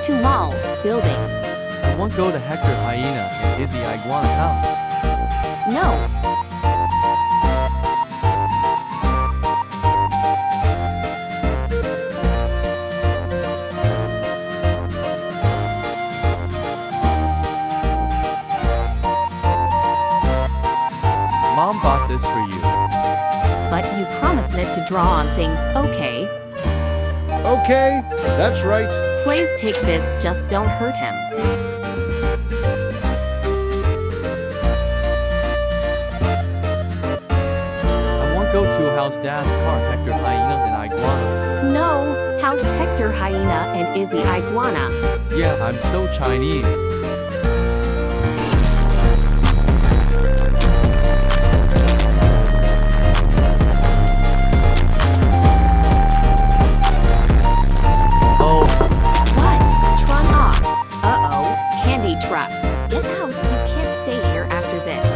to mall, building. I won't go to Hector Hyena and Izzy Iguana house. No. Mom bought this for you. But you promised it to draw on things, okay? Okay, that's right. Please take this, just don't hurt him. I won't go to house das car Hector Hyena and Iguana. No, how's Hector Hyena and Izzy Iguana? Yeah, I'm so Chinese. Oh, What? Tron off. Uh-oh, candy truck. Get out, you can't stay here after this.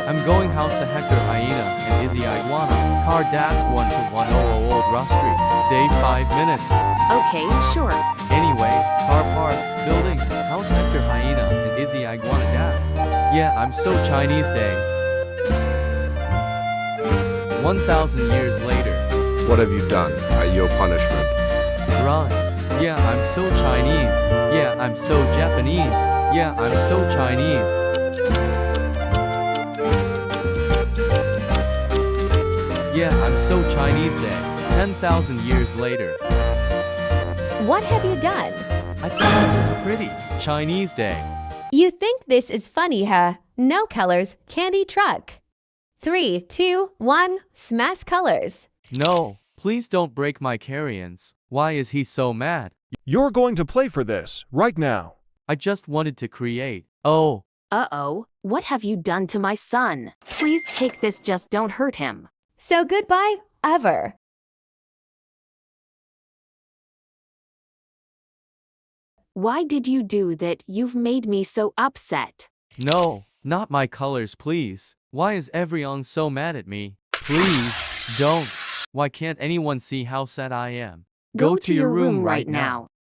I'm going house to Hector Hyena and Izzy Iguana. Car das 12100 Old Ross Street. Day 5 minutes. Okay, sure. Anyway, car park, building, house Hector Hyena and Izzy Iguana das. Yeah, I'm so Chinese days. 1,000 years later. What have you done? Your punishment. Run. Yeah, I'm so Chinese. Yeah, I'm so Japanese. Yeah, I'm so Chinese. Yeah, I'm so Chinese day. 10,000 years later. What have you done? I thought it was pretty. Chinese day. You think this is funny, huh? No colors, candy truck. 3, 2, 1, smash colors. No, please don't break my crayons. Why is he so mad? You're going to play for this, right now. I just wanted to create. Oh, Uh-oh, what have you done to my son? Please take this, just don't hurt him. So goodbye, ever. Why did you do that? You've made me so upset. no, not my colors, please. Why is everyone so mad at me? Please, don't. Why can't anyone see how sad I am? Go to your room right now.